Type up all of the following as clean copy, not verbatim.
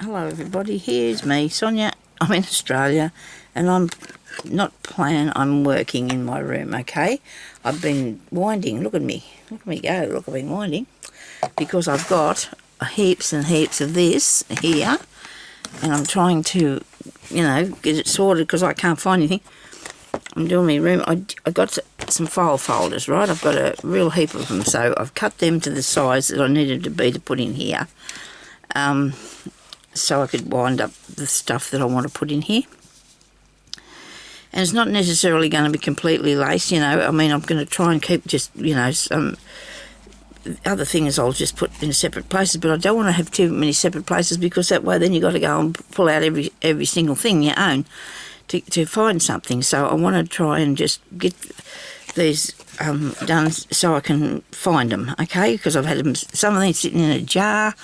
Hello everybody, here's me, Sonya. I'm in Australia and I'm not playing, I'm working in my room, okay? I've been winding, look at me go, look, I've been winding because I've got heaps and heaps of this here and I'm trying to, you know, get it sorted because I can't find anything. I'm doing my room. I got some file folders, right? I've got a real heap of them, so I've cut them to the size that I needed to be to put in here. So I could wind up the stuff that I want to put in here. And it's not necessarily going to be completely laced, you know. I mean, I'm going to try and keep just, you know, some other things I'll just put in separate places, but I don't want to have too many separate places because that way then you've got to go and pull out every single thing you own to find something. So I want to try and just get these done so I can find them, okay? Because I've had them, some of these sitting in a jar.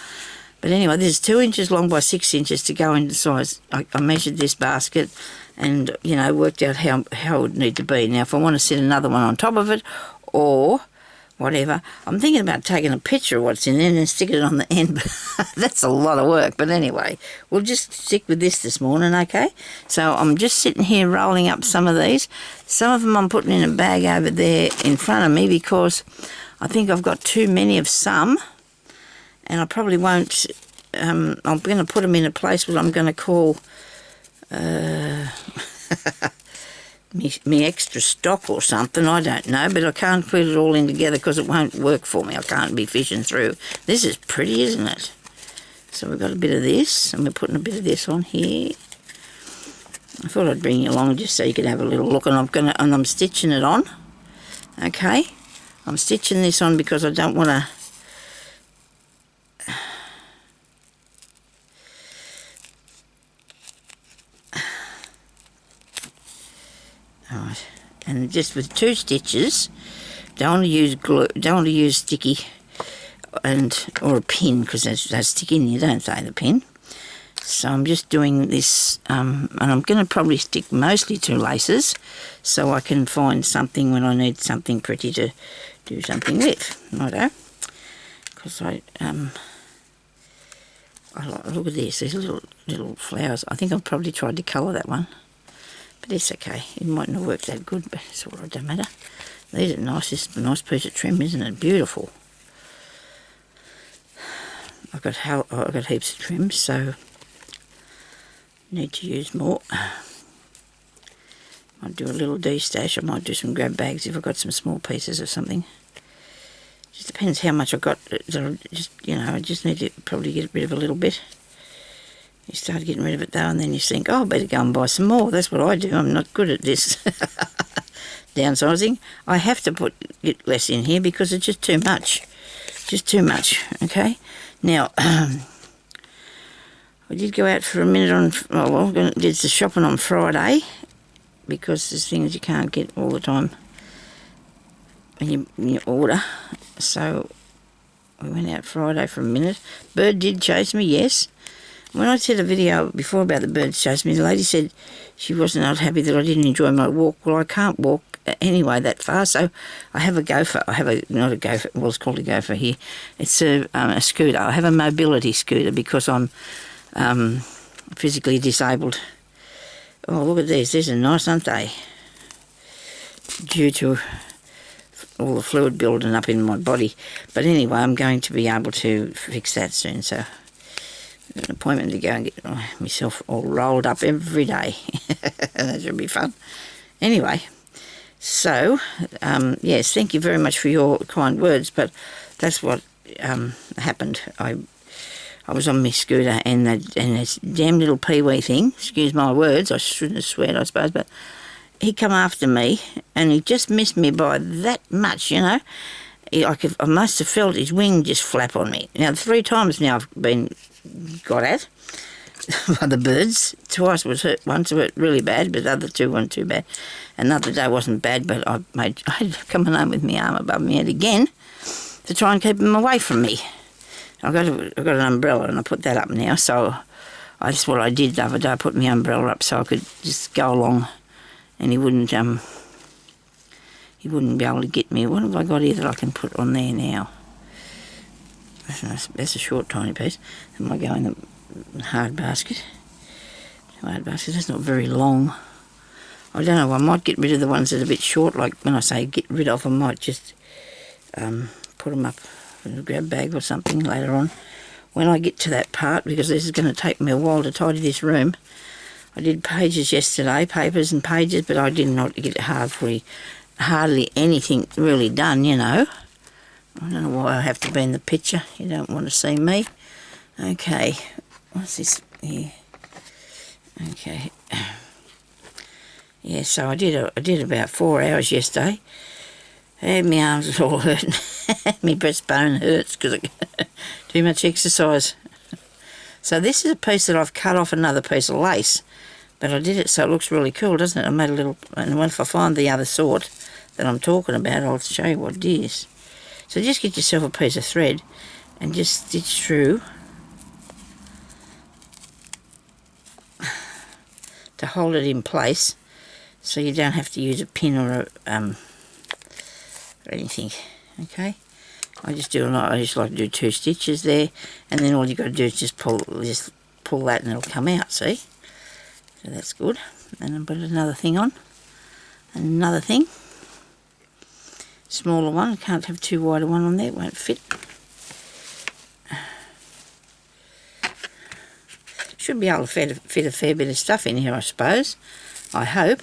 But anyway, this is 2 inches long by 6 inches to go into size. I measured this basket and, you know, worked out how it would need to be. Now, if I want to set another one on top of it or whatever, I'm thinking about taking a picture of what's in there and then sticking it on the end. That's a lot of work. But anyway, we'll just stick with this morning, okay? So I'm just sitting here rolling up some of these. Some of them I'm putting in a bag over there in front of me because I think I've got too many of some. And I probably won't, I'm going to put them in a place that I'm going to call me extra stock or something, I don't know, but I can't put it all in together because it won't work for me. I can't be fishing through. This is pretty, isn't it? So we've got a bit of this, and we're putting a bit of this on here. I thought I'd bring you along just so you could have a little look, and I'm stitching it on, okay? I'm stitching this on because I don't want to and just with 2 stitches, don't want to use glue, don't want to use sticky or a pin because they stick in you, don't they, the pin? So I'm just doing this, and I'm going to probably stick mostly to laces so I can find something when I need something pretty to do something with, righto? Because I look at this, these little flowers. I think I've probably tried to colour that one. But it's okay. It mightn't have worked that good, but it's all right, don't matter. These are nice. This is a nice piece of trim, isn't it? Beautiful. I've got heaps of trim, so need to use more. Might do a little de-stash. I might do some grab bags if I've got some small pieces or something. Just depends how much I've got. Just, you know, I just need to probably get rid of a little bit. You start getting rid of it though, and then you think, oh, I better go and buy some more. That's what I do. I'm not good at this downsizing. I have to get less in here because it's just too much. Just too much, okay? Now, I did go out for a minute on, did the shopping on Friday because there's things you can't get all the time when you order. So we went out Friday for a minute. Bird did chase me, yes. When I did a video before about the birds chasing me, the lady said she wasn't not happy that I didn't enjoy my walk. Well, I can't walk anyway that far, so I have a gopher. I have not a gopher, well, it's called a gopher here. It's a scooter. I have a mobility scooter because I'm physically disabled. Oh, look at these. These are nice, aren't they? Due to all the fluid building up in my body. But anyway, I'm going to be able to fix that soon, so an appointment to go and get myself all rolled up every day. That should be fun. Anyway, so, yes, thank you very much for your kind words, but that's what happened. I was on my scooter and this damn little peewee thing, excuse my words, I shouldn't have sweared, I suppose, but he come after me and he just missed me by that much, you know. I must have felt his wing just flap on me. Now, 3 times now I've been got at by the birds. Twice was hurt. Once hurt really bad, but the other 2 weren't too bad. Another day wasn't bad, but I had coming home with my arm above my head again to try and keep him away from me. I've got an umbrella and I put that up now, so that's what I did the other day. I put my umbrella up so I could just go along and he wouldn't be able to get me. What have I got here that I can put on there now? That's a short, tiny piece. Am I going hard basket. Hard basket, that's not very long. I don't know, I might get rid of the ones that are a bit short, like when I say get rid of, I might just put them up in a grab bag or something later on when I get to that part, because this is going to take me a while to tidy this room. I did pages yesterday, papers and pages, but I did not get hardly anything really done, you know. I don't know why I have to be in the picture. You don't want to see me. Okay, what's this here? Okay. Yeah, so I did about 4 hours yesterday. And my arms are all hurting. My breastbone hurts because I too much exercise. So this is a piece that I've cut off another piece of lace. But I did it so it looks really cool, doesn't it? I made a little, and if I find the other sort that I'm talking about, I'll show you what it is. So just get yourself a piece of thread and just stitch through to hold it in place, so you don't have to use a pin or anything. Okay, I just like to do 2 stitches there, and then all you got to do is just pull that, and it'll come out. See, so that's good. And then put another thing on, another thing, smaller one. Can't have too wide a one on there; it won't fit. Should be able to fit a fair bit of stuff in here, I suppose. I hope.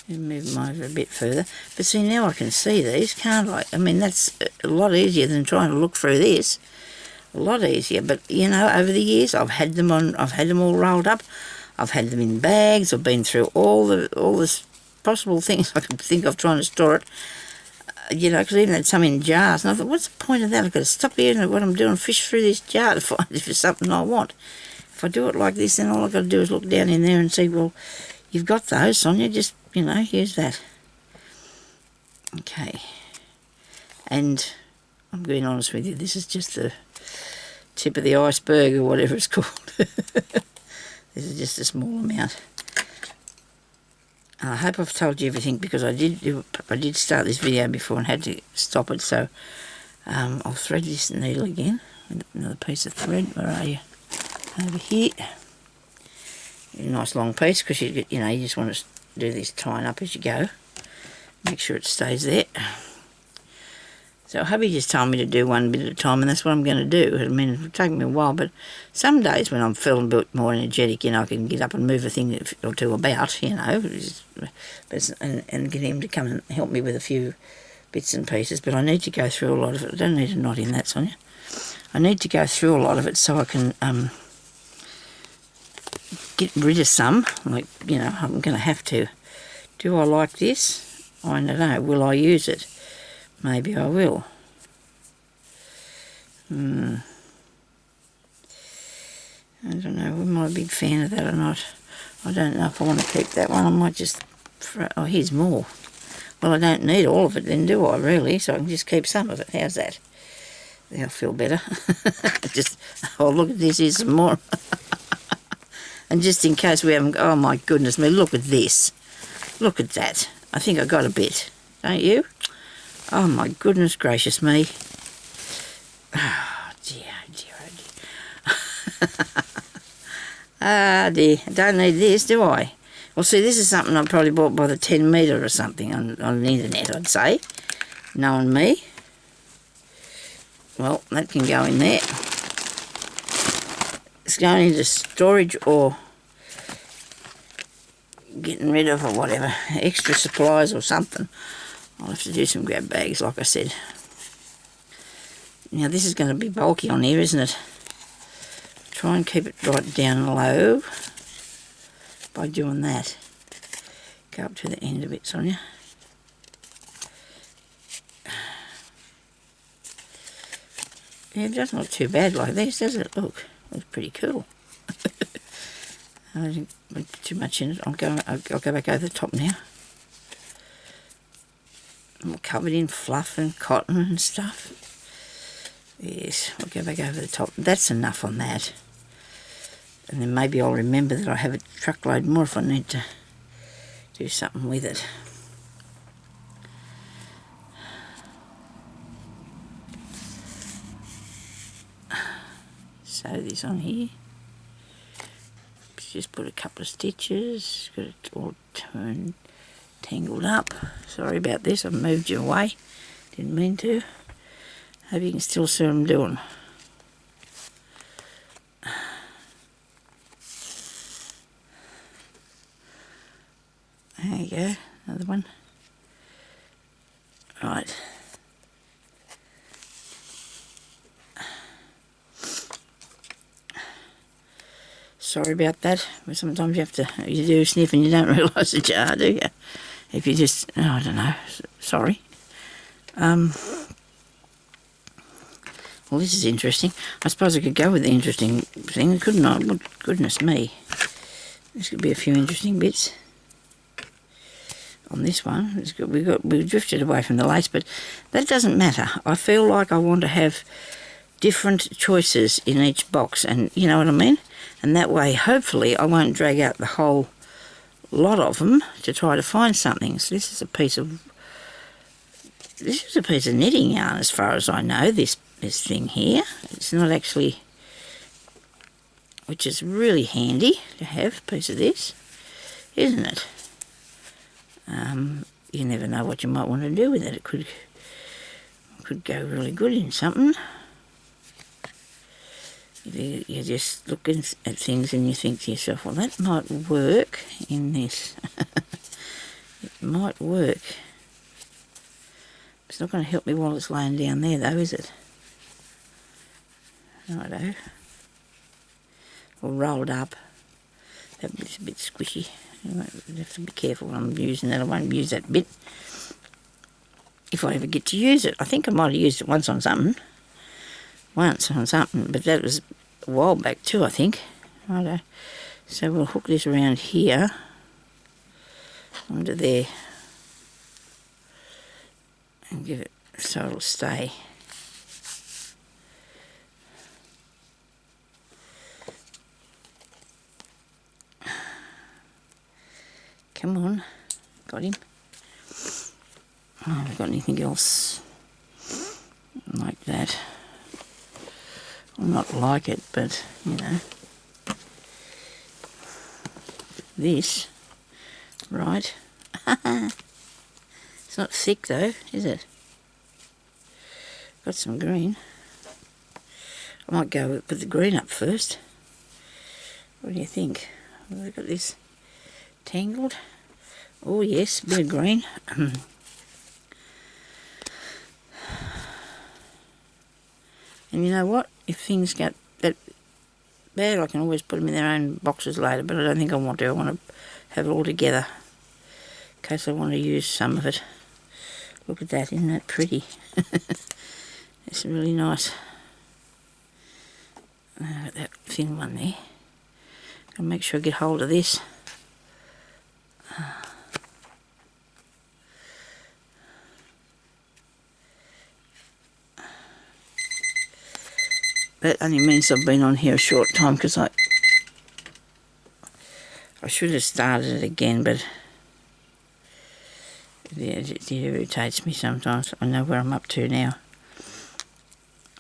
Move them over a bit further. But see, now I can see these, can't I? I mean, that's a lot easier than trying to look through this. A lot easier. But, you know, over the years, I've had them all rolled up. I've had them in bags. I've been through all the possible things I could think of trying to store it. You know, because I even had some in jars. And I thought, what's the point of that? I've got to stop here and what I'm doing, fish through this jar to find if it's something I want. If I do it like this, then all I've got to do is look down in there and see, well, you've got those, Sonia, just, you know, use that. Okay. And I'm being honest with you, this is just the tip of the iceberg or whatever it's called. This is just a small amount. I hope I've told you everything, because I did start this video before and had to stop it, so I'll thread this needle again with another piece of thread. Where are you? Over here. A nice long piece, because you just want to do this tying up as you go. Make sure it stays there. So hubby just told me to do one bit at a time, and that's what I'm going to do. I mean, it'll take me a while, but some days when I'm feeling a bit more energetic, you know, I can get up and move a thing or two about, you know, and get him to come and help me with a few bits and pieces. But I need to go through a lot of it. I don't need a knot in that, Sonia. I need to go through a lot of it so I can get rid of some. Like, you know, I'm going to have to. Do I like this? I don't know. Will I use it? Maybe I will. I don't know. Am I a big fan of that or not? I don't know if I want to keep that one. I might just... Oh, here's more. Well, I don't need all of it then, do I, really? So I can just keep some of it. How's that? There, I feel better. Oh, look at this. Here's some more. And just in case we haven't... Oh, my goodness me. Look at this. Look at that. I think I got a bit. Don't you? Oh, my goodness gracious me. Oh, dear, oh, dear, oh, dear. Ah, dear. I don't need this, do I? Well, see, this is something I probably bought by the 10 metre or something on the internet, I'd say. Knowing me. Well, that can go in there. It's going into storage or getting rid of or whatever. Extra supplies or something. I'll have to do some grab bags, like I said. Now, this is going to be bulky on here, isn't it? Try and keep it right down low by doing that. Go up to the end of it, Sonia. Yeah, that's not too bad like this, does it? Look, it's pretty cool. I didn't put too much in it. I'll go back over the top now. I'm covered in fluff and cotton and stuff. Yes, I'll go back over the top. That's enough on that. And then maybe I'll remember that I have a truckload more if I need to do something with it. Sew this on here. just put a couple of stitches, got it all tangled up. Sorry about this, I've moved you away, didn't mean to. Hope you can still see what I'm doing. There you go, another one. Right. Sorry about that, but sometimes you do sniff and you don't realise that you are, do you? If you just, oh, I don't know, sorry. Well, this is interesting. I suppose I could go with the interesting thing, couldn't I? Well, goodness me. There's could be a few interesting bits on this one. We drifted away from the lace, but that doesn't matter. I feel like I want to have different choices in each box, and you know what I mean? And that way, hopefully, I won't drag out the whole lot of them to try to find something. So this is a piece of knitting yarn, as far as I know. This thing here, it's not actually, which is really handy to have a piece of this, isn't it? You never know what you might want to do with it. It could go really good in something. You're just looking at things and you think to yourself, well, that might work in this. It might work. It's not going to help me while it's laying down there, though, is it? Righto. Or rolled up. That bit's a bit squishy. You have to be careful when I'm using that. I won't use that bit if I ever get to use it. I think I might have used it once on something. But that was a while back too, I think. Righto. So we'll hook this around here onto there and give it so it'll stay. Come on, got him. I haven't got anything else like that. Well, not like it, but you know. This, right. It's not thick though, is it? Got some green. I might go with the green up first. What do you think? We've got this tangled. Oh yes, bit of green. And you know what? If things get that bad, I can always put them in their own boxes later, but I don't think I want to. I want to have it all together in case I want to use some of it. Look at that, isn't that pretty? It's really nice. That thin one there. I'll make sure I get hold of this. That only means I've been on here a short time because I should have started it again, but it irritates me sometimes. I know where I'm up to now.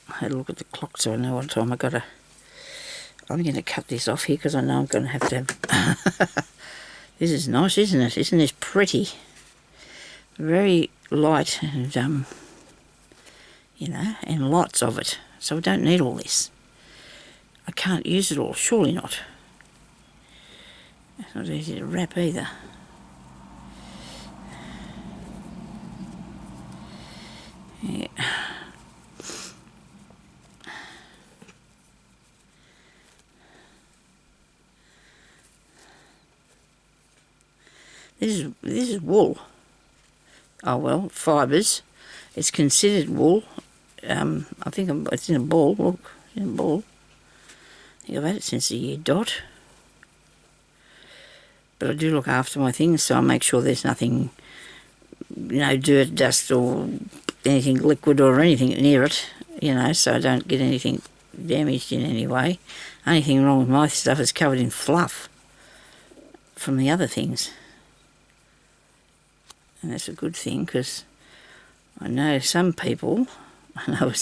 I had a look at the clock so I know what time I'm going to cut this off here because I know I'm going to have This is nice, isn't it? Isn't this pretty? Very light and, you know, and lots of it. So I don't need all this. I can't use it all, surely not. It's not easy to wrap either. Yeah. This is wool. Oh well, fibres. It's considered wool. I think it's in a ball. Look, it's in a ball. I think I've had it since the year dot. But I do look after my things, so I make sure there's nothing, you know, dirt, dust, or anything liquid or anything near it. You know, so I don't get anything damaged in any way. Only thing wrong with my stuff is covered in fluff from the other things. And that's a good thing because I know some people, I know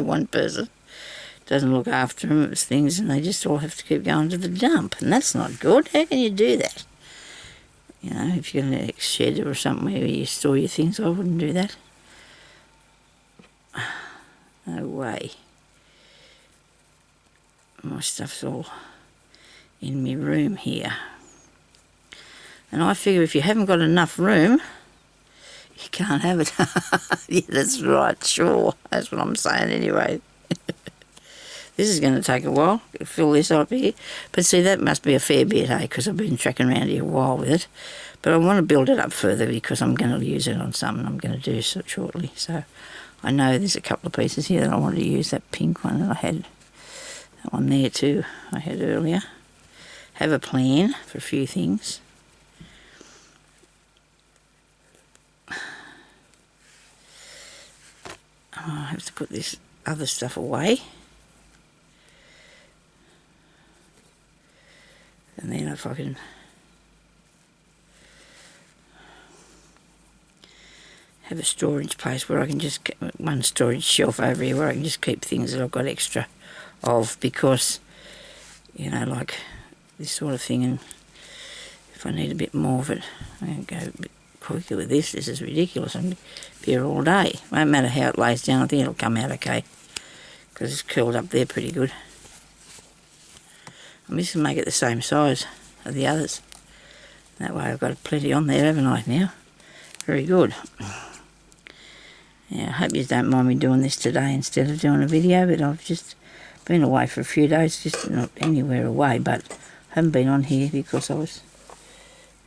one person, doesn't look after them, it's things, and they just all have to keep going to the dump, and that's not good. How can you do that? You know, if you're in a shed or something where you store your things, I wouldn't do that. No way. My stuff's all in my room here. And I figure if you haven't got enough room, you can't have it. Yeah, that's right, sure. That's what I'm saying anyway. This is going to take a while to fill this up here. But see, that must be a fair bit, eh? Because I've been tracking around here a while with it. But I want to build it up further because I'm going to use it on something I'm going to do so shortly. So I know there's a couple of pieces here that I wanted to use. That pink one that I had. That one there too, I had earlier. Have a plan for a few things. I have to put this other stuff away. And then if I can have a storage place where I can just get one storage shelf over here where I can just keep things that I've got extra of, because, you know, like this sort of thing, and if I need a bit more of it, I can go a bit quicker with this. This is ridiculous. I'm here all day. Won't matter how it lays down, I think it'll come out okay, because it's curled up there pretty good. I'm just going to make it the same size as the others. That way I've got plenty on there, haven't I, now? Very good. Yeah, I hope you don't mind me doing this today instead of doing a video, but I've just been away for a few days, just not anywhere away, but haven't been on here because I was...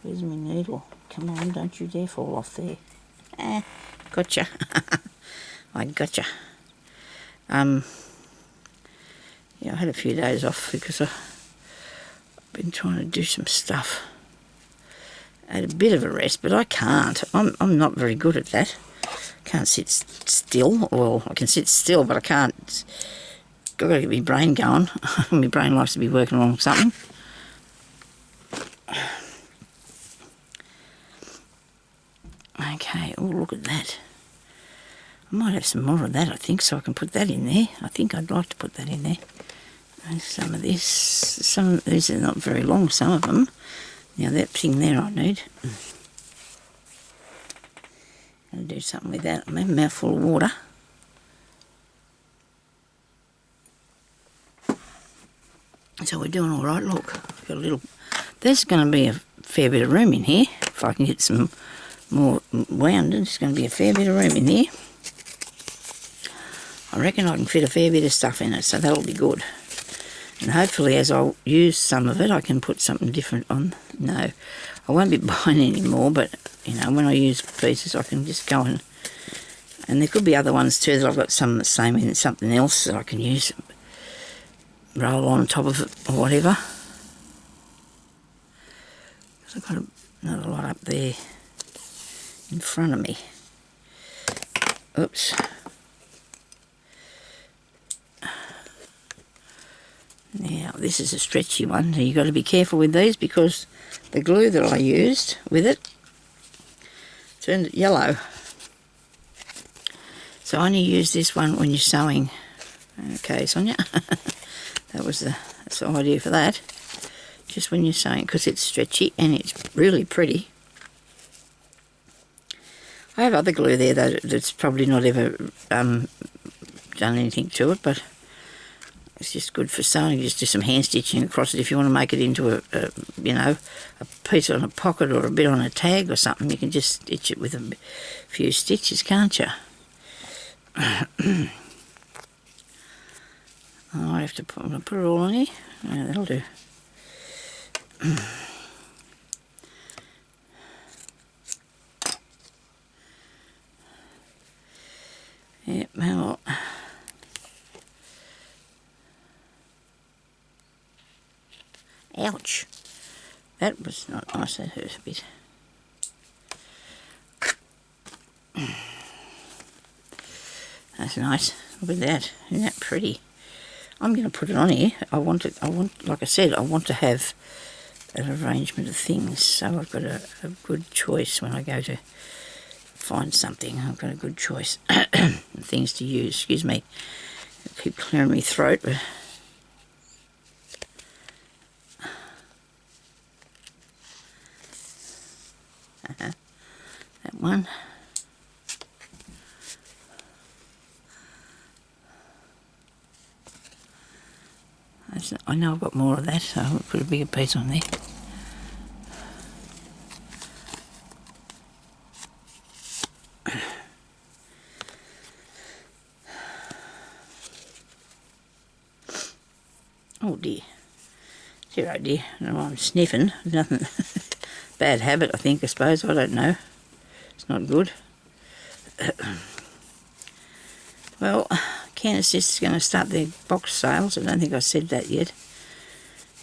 Where's my needle? Come on, don't you dare fall off there. Gotcha. I gotcha. Yeah, I had a few days off because I've been trying to do some stuff. I had a bit of a rest, but I can't. I'm not very good at that. Can't sit still. Well, I can sit still, but I can't. I've got to get my brain going. My brain likes to be working on something. Okay, oh, look at that. I might have some more of that, I think, so I can put that in there. I think I'd like to put that in there. And some of this, some of these are not very long, some of them. Now that thing there I need. I'll do something with that. I'm having a mouthful of water. So we're doing all right, look. Got a little... There's going to be a fair bit of room in here. If I can get some more wound, there's going to be a fair bit of room in here. I reckon I can fit a fair bit of stuff in it, so that'll be good. And hopefully as I use some of it, I can put something different on. No, I won't be buying any more, but, you know, when I use pieces, I can just go and there could be other ones too that I've got some the same in something else that I can use. Roll on top of it or whatever. So I've got another lot up there in front of me. Oops. Now, this is a stretchy one, so you've got to be careful with these because the glue that I used with it turned it yellow. So only use this one when you're sewing. Okay, Sonya. That's the idea for that. Just when you're sewing, because it's stretchy and it's really pretty. I have other glue there though that's probably not ever done anything to it, but it's just good for sewing. You just do some hand stitching across it if you want to make it into you know, a piece on a pocket or a bit on a tag or something. You can just stitch it with a few stitches, can't you? I have to put it all on here. Yeah, that'll do. Yeah, well. Ouch. That was not nice, that hurt a bit. That's nice. Look at that. Isn't that pretty? I'm going to put it on here. I want, like I said, I want to have an arrangement of things, so I've got a good choice when I go to find something. I've got a good choice of things to use. Excuse me. I keep clearing my throat, but that one. I know I've got more of that, so I'll put a bigger piece on there. Oh dear. Dear, oh dear. I don't know why I'm sniffing. Nothing. Bad habit, I think, I suppose. I don't know. It's not good. Well, N.S.W is going to start their box sales. I don't think I said that yet.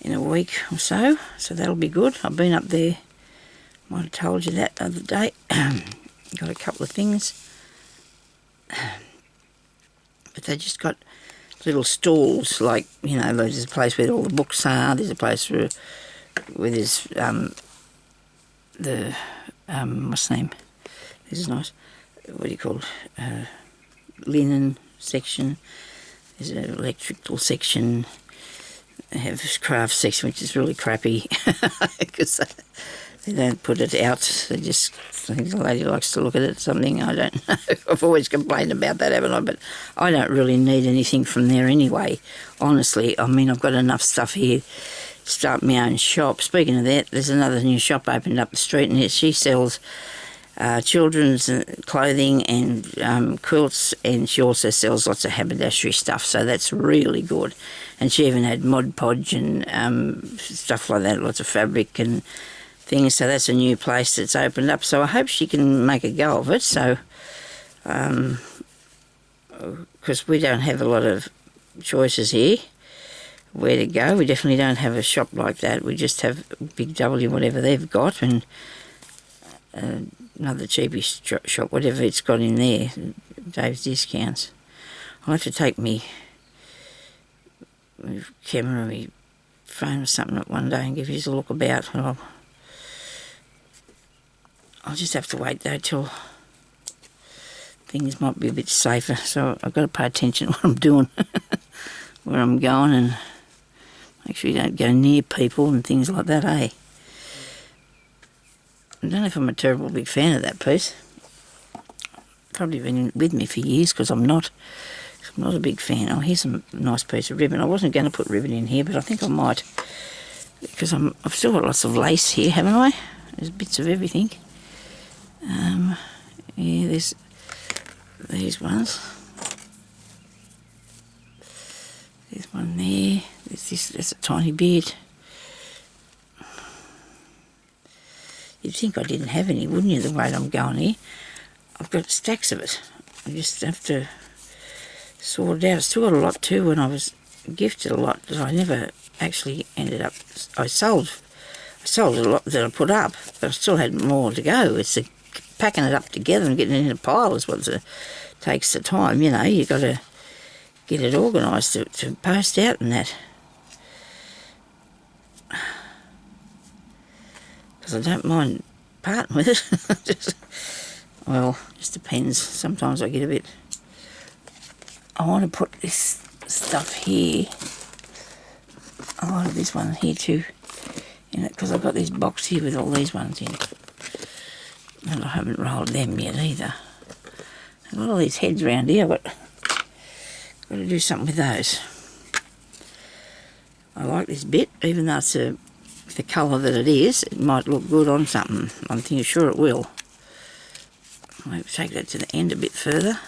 In a week or so. So that'll be good. I've been up there. Might have told you that the other day. Got a couple of things. But they just got little stalls, like, you know, there's a place where all the books are, there's a place where there's what's the name? This is nice. What do you call it? Linen section. There's an electrical section. They have this craft section, which is really crappy because they don't put it out. They just, I think the lady likes to look at it, something, I don't know. I've always complained about that, haven't I? But I don't really need anything from there anyway, honestly. I mean, I've got enough stuff here to start my own shop. Speaking of that, there's another new shop opened up the street, and she sells children's clothing and quilts, and she also sells lots of haberdashery stuff, so that's really good. And she even had Mod Podge and stuff like that, lots of fabric and things, so that's a new place that's opened up, so I hope she can make a go of it. So because we don't have a lot of choices here where to go. We definitely don't have a shop like that. We just have Big W, whatever they've got, and another cheapy shop, whatever it's got in there, Dave's Discounts. I'll have to take me camera, my phone or something at one day and give you a look about. I'll just have to wait though till things might be a bit safer, so I've got to pay attention to what I'm doing, where I'm going, and make sure you don't go near people and things like that, eh? I don't know if I'm a terrible big fan of that piece. Probably been with me for years because I'm not a big fan. Oh, here's a nice piece of ribbon. I wasn't going to put ribbon in here, but I think I might, because I've still got lots of lace here, haven't I? There's bits of everything. Yeah, there's these ones. There's one there. There's a tiny bit. You'd think I didn't have any, wouldn't you, the way I'm going here? I've got stacks of it. I just have to sort it out. I still got a lot too when I was gifted a lot that I never actually ended up... I sold a lot that I put up, but I still had more to go. It's packing it up together and getting it in a pile is what takes the time, you know. You've got to get it organised to post out and that. Because I don't mind parting with it. Just depends. Sometimes I get a bit... I want to put this stuff here. I wanted this one here too, in it, because I've got this box here with all these ones in. And I haven't rolled them yet either. I've got all these heads around here, but got to do something with those. I like this bit, even though it's the colour that it is. It might look good on something. I'm thinking sure it will. I'll take that to the end a bit further.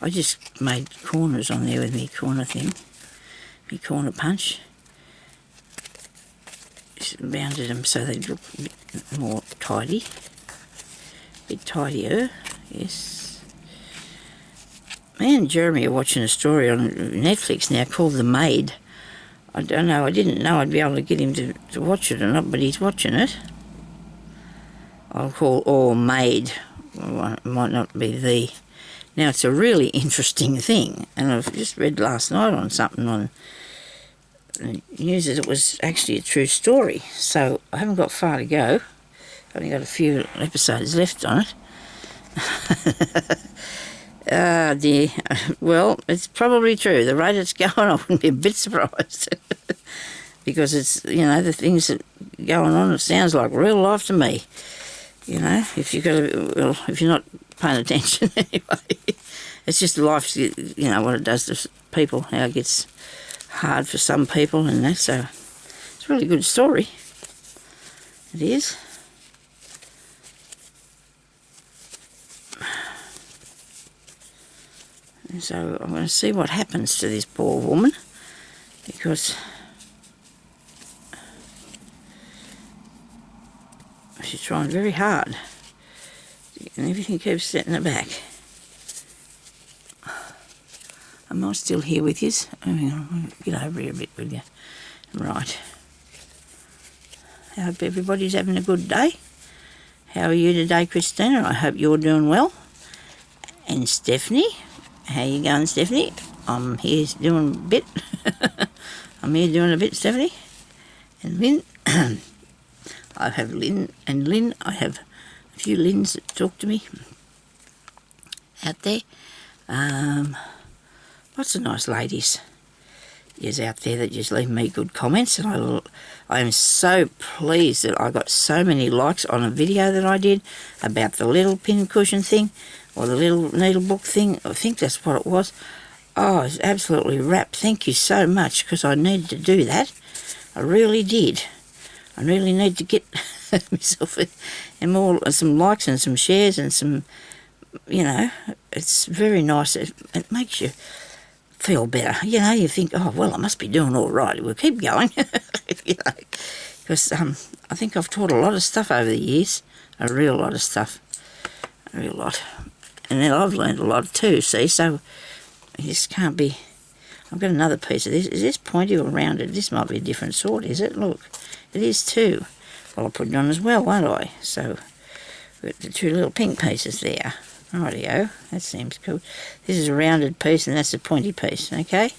I just made corners on there with me corner thing, me corner punch. Just rounded them so they look a bit more tidy, a bit tidier, yes. Me and Jeremy are watching a story on Netflix now called The Maid. I don't know, I didn't know I'd be able to get him to watch it or not, but he's watching it. I'll call all Maid, it might not be the. Now it's a really interesting thing, and I've just read last night on something on the news that it was actually a true story, so I haven't got far to go. I've only got a few episodes left on it. Dear. Well, it's probably true. The rate it's going, I wouldn't be a bit surprised. Because it's, the things that are going on, it sounds like real life to me. If you're not paying attention anyway. It's just life, what it does to people, how it gets hard for some people and that, so it's a really good story. It is. And so I'm going to see what happens to this poor woman, because she's trying very hard and everything keeps setting her back. Am I still here with you? Get over here a bit, will you? Right. I hope everybody's having a good day. How are you today, Christina? I hope you're doing well. And Stephanie, how you going, Stephanie? I'm here doing a bit. I'm here doing a bit, Stephanie. And Lynn, I have Lynn and Lynn. I have a few Lynns that talk to me out there. Lots of nice ladies is out there that just leave me good comments, and I am so pleased that I got so many likes on a video that I did about the little pin cushion thing, or the little needle book thing. I think that's what it was. Oh, it's absolutely wrapped. Thank you so much, because I needed to do that. I really did. I really need to get myself some likes and some shares and some, it's very nice. It makes you feel better. You think, oh, well, I must be doing all right. We'll keep going, because I think I've taught a lot of stuff over the years, a real lot of stuff, a real lot. And then I've learned a lot too, see, so it just can't be. I've got another piece of this. Is this pointy or rounded? This might be a different sort, is it? Look, it is too. Well, I'll put it on as well, won't I? So, we've got the two little pink pieces there. Rightio, that seems cool. This is a rounded piece and that's a pointy piece, okay?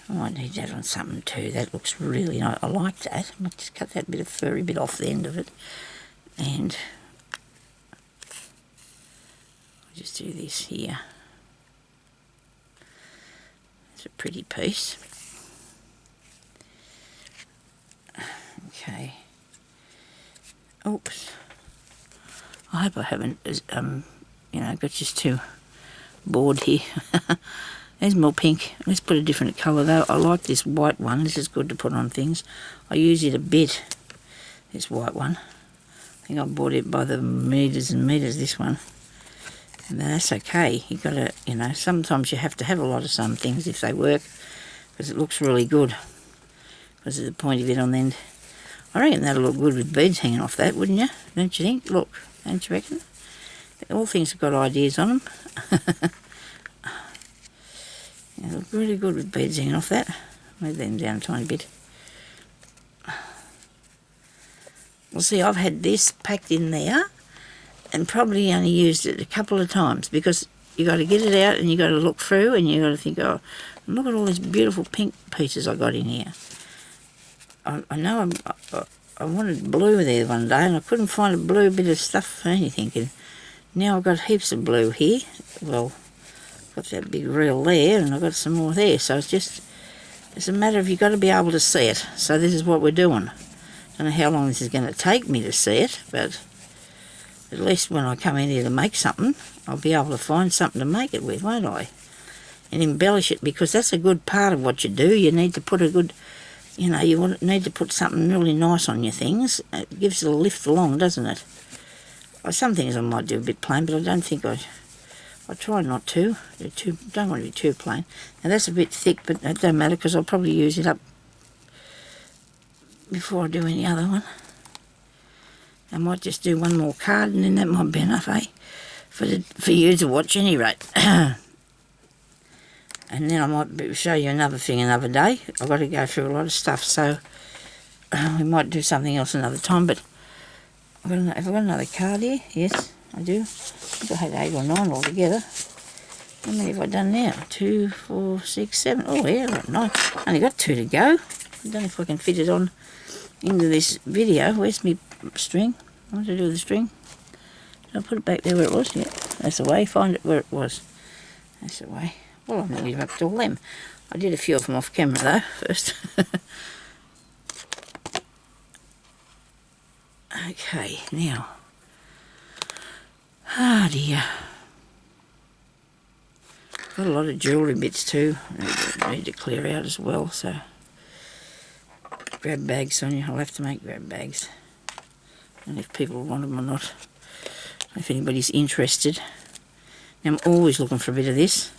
I might need that on something too. That looks really nice. I like that. I might just cut that bit of furry bit off the end of it. And I'll just do this here. It's a pretty piece. Okay. Oops. I hope I haven't, got just too bored here. There's more pink. Let's put a different colour though. I like this white one. This is good to put on things. I use it a bit, this white one. I think I bought it by the metres and metres, this one. And that's okay. You got to, sometimes you have to have a lot of some things if they work, because it looks really good because of the pointy bit on the end. I reckon that'll look good with beads hanging off that, wouldn't you? Don't you think? Look, don't you reckon? All things have got ideas on them. They look really good with beads hanging off that. Move them down a tiny bit. Well, see, I've had this packed in there and probably only used it a couple of times, because you got to get it out and you got to look through and you got to think, oh, look at all these beautiful pink pieces I got in here. I know I wanted blue there one day and I couldn't find a blue bit of stuff for anything, and now I've got heaps of blue here. Well, I've got that big reel there and I've got some more there, so it's a matter of you've got to be able to see it. So this is what we're doing. I don't know how long this is going to take me to see it, but at least when I come in here to make something, I'll be able to find something to make it with, won't I? And embellish it, because that's a good part of what you do. You need to put a good, you need to put something really nice on your things. It gives it a lift along, doesn't it? Some things I might do a bit plain, but I don't think I try not to. Don't want to be too plain. Now that's a bit thick, but it don't matter, because I'll probably use it up before I do any other one. I might just do one more card and then that might be enough, eh? For you to watch any rate. And then I might show you another thing another day. I've got to go through a lot of stuff, so we might do something else another time. But have I got another card here? Yes, I do. I think I had 8 or 9 altogether. How many have I done now? 2, 4, 6, 7. Oh, yeah, I've got 9. Only got 2 to go. I don't know if I can fit it on into this video. Where's my string? What to do with the string? I'll put it back there where it was. Yeah, that's the way. Find it where it was. That's the way. Well, I'm nearly up to all them. I did a few of them off camera though, first. Okay, now. Ah dear. Got a lot of jewellery bits too. I need to clear out as well, so. Grab bags, Sonya. I'll have to make grab bags. And if people want them or not. If anybody's interested. Now I'm always looking for a bit of this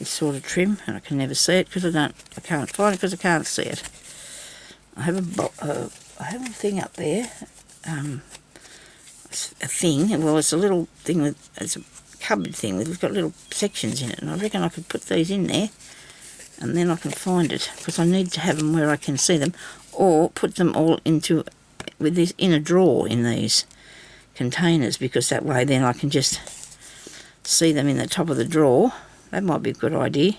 sort of trim, and I can never see it because I can't find it because I can't see it. I have a thing up there, it's a thing. Well, it's a little thing it's a cupboard thing with, it's got little sections in it, and I reckon I could put these in there, and then I can find it because I need to have them where I can see them, or put them all into with this in a drawer in these containers, because that way then I can just see them in the top of the drawer. That might be a good idea.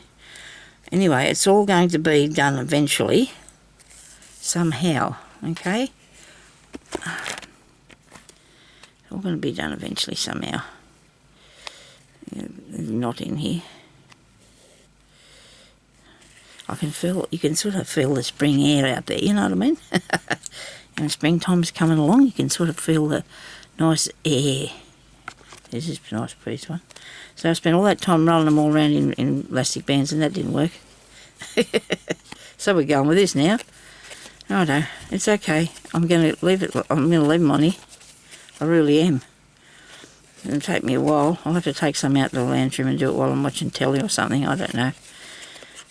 Anyway, it's all going to be done eventually, somehow, okay? It's all going to be done eventually somehow. There's a knot in here. I can feel, you can sort of feel the spring air out there, you know what I mean? And when springtime's coming along, you can sort of feel the nice air. This is a nice piece one. So I spent all that time rolling them all around in elastic bands, and that didn't work. So we're going with this now. Righto, it's okay. I'm going to leave it. I'm going to leave them on here. I really am. It'll take me a while. I'll have to take some out to the lounge room and do it while I'm watching telly or something. I don't know.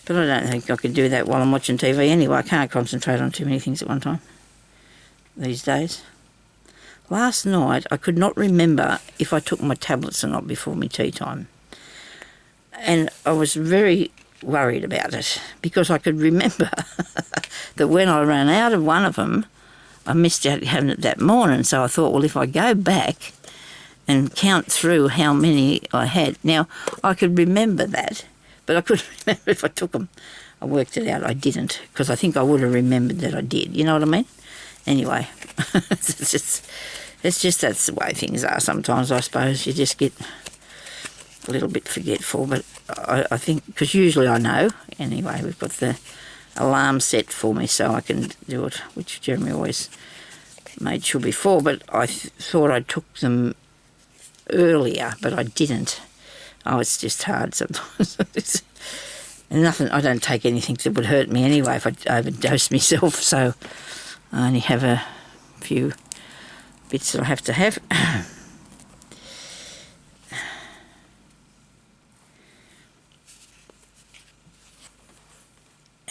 But I don't think I could do that while I'm watching TV anyway. I can't concentrate on too many things at one time these days. Last night, I could not remember if I took my tablets or not before my tea time. And I was very worried about it, because I could remember that when I ran out of one of them, I missed out having it that morning. So I thought, well, if I go back and count through how many I had. Now, I could remember that, but I couldn't remember if I took them. I worked it out. I didn't, because I think I would have remembered that I did. You know what I mean? Anyway, it's just that's the way things are sometimes, I suppose. You just get a little bit forgetful, but I think, because usually I know. Anyway, we've got the alarm set for me so I can do it, which Jeremy always made sure before, but I thought I took them earlier, but I didn't. Oh, it's just hard sometimes. And nothing, I don't take anything that would hurt me anyway if I overdose myself, so I only have a few bits that I have to have.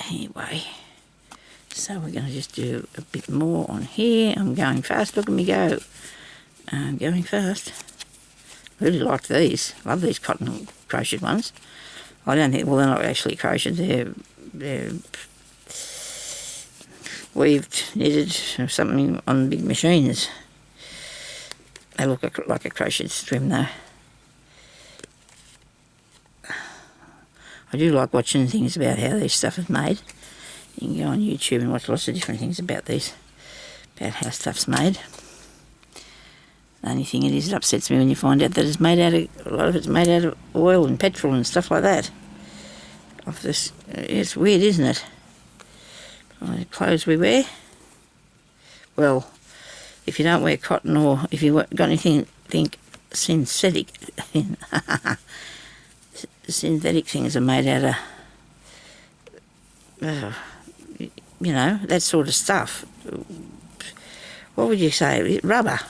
Anyway, so we're going to just do a bit more on here. I'm going fast, look at me go. I'm going fast. Really like these. Love these cotton crocheted ones. I don't think, well, they're not actually crocheted, they're weaved, knitted, or something on big machines. They look like a crocheted trim though. I do like watching things about how this stuff is made. You can go on YouTube and watch lots of different things about these, about how stuff's made. The only thing it is, it upsets me when you find out that it's made out of, a lot of it's made out of oil and petrol and stuff like that. Off this, it's weird, isn't it? The clothes we wear. Well, if you don't wear cotton, or if you've got anything synthetic, synthetic things are made out of, you know, that sort of stuff. What would you say? Rubber.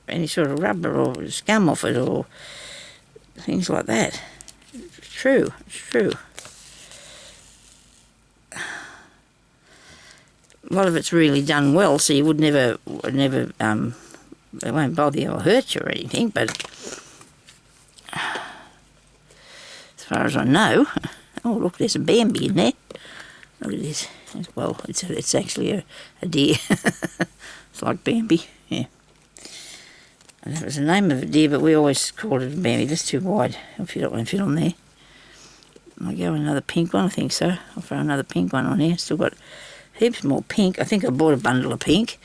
Any sort of rubber or scum off it or things like that. It's true, it's true. A lot of it's really done well, so you would never, it won't bother you or hurt you or anything, but as far as I know, oh look, there's a Bambi in there. Look at this. Well, it's actually a deer. It's like Bambi, yeah. And that was the name of a deer, but we always called it a Bambi. That's too wide. I'll fit it, won't fit on there. I'll go with another pink one, I think so. I'll throw another pink one on here. Still got heaps more pink. I think I bought a bundle of pink.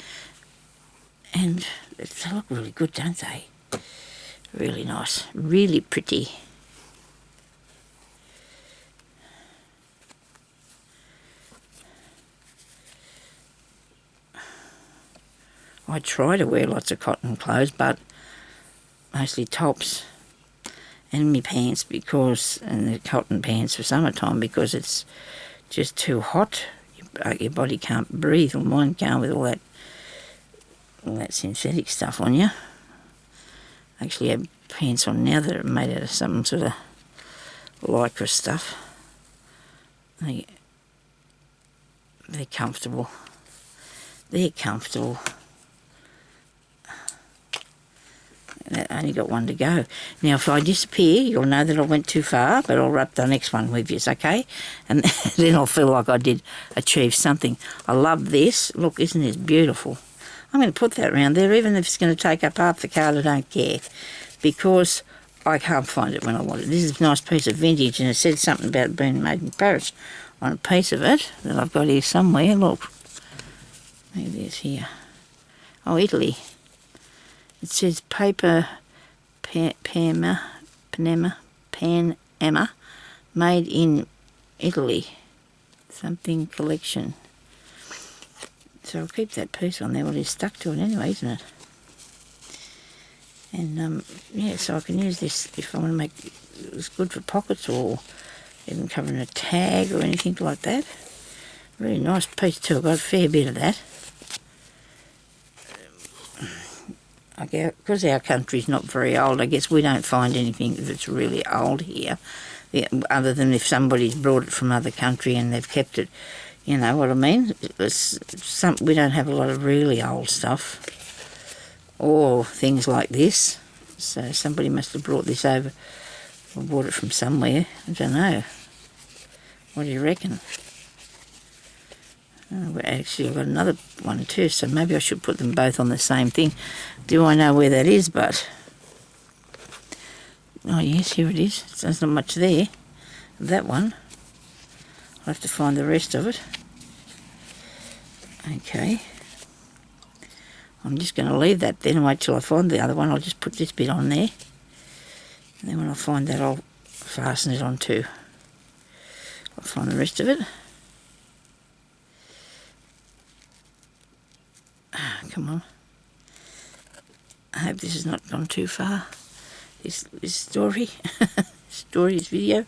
And they look really good, don't they? Really nice, really pretty. I try to wear lots of cotton clothes, but mostly tops and me pants, and the cotton pants for summertime, because it's just too hot. Your body can't breathe, or mine can't, with all that synthetic stuff on you. I actually have pants on now that are made out of some sort of lycra stuff. They're comfortable. They're comfortable. I only got one to go. Now, if I disappear, you'll know that I went too far, but I'll wrap the next one with you, okay? And then I'll feel like I did achieve something. I love this. Look, isn't this beautiful? I'm going to put that around there, even if it's going to take up half the card, I don't care, because I can't find it when I want it. This is a nice piece of vintage, and it said something about it being made in Paris on a piece of it that I've got here somewhere. Look. Maybe it's here. Oh, Italy. It says paper Panama, made in Italy. Something collection. So I'll keep that piece on there. Well, it's stuck to it anyway, isn't it? And, yeah, so I can use this if I want to make it good for pockets, or even covering a tag or anything like that. Really nice piece too. I've got a fair bit of that. Because our country's not very old, I guess we don't find anything that's really old here, other than if somebody's brought it from other country and they've kept it, you know what I mean? We don't have a lot of really old stuff, or things like this. So somebody must have brought this over, or bought it from somewhere. I don't know. What do you reckon? Oh, actually, I've got another one too, so maybe I should put them both on the same thing. Do I know where that is? But oh yes, here it is. There's not much there. That one. I'll have to find the rest of it. Okay. I'm just going to leave that then and wait till I find the other one. I'll just put this bit on there. And then when I find that, I'll fasten it on too. I'll find the rest of it. Come on. I hope this has not gone too far. This story. This video.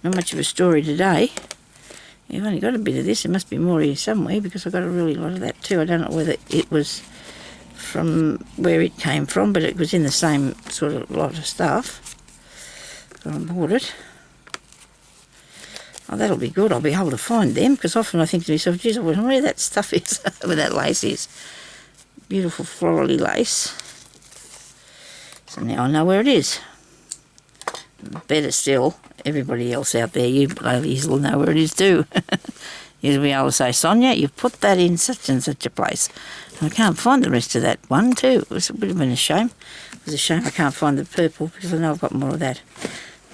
Not much of a story today. You've only got a bit of this. There must be more here somewhere, because I got a really lot of that too. I don't know whether it was from where it came from, but it was in the same sort of lot of stuff. So I bought it. Oh, that'll be good. I'll be able to find them, because often I think to myself, geez, I wonder where that stuff is, where that lace is. Beautiful florally lace. So now I know where it is. Better still, everybody else out there, you ladies will know where it is too. You'll be able to say, Sonya, you've put that in such and such a place. And I can't find the rest of that one too. It would have been a shame. It was a shame I can't find the purple, because I know I've got more of that.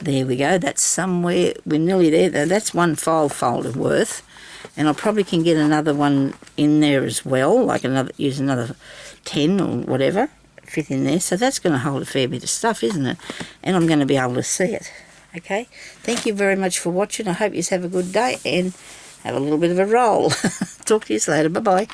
There we go. That's somewhere. We're nearly there. That's one file folder worth. And I probably can get another one in there as well, like use another 10 or whatever, fit in there. So that's going to hold a fair bit of stuff, isn't it? And I'm going to be able to see it. Okay? Thank you very much for watching. I hope you have a good day and have a little bit of a roll. Talk to you later. Bye-bye.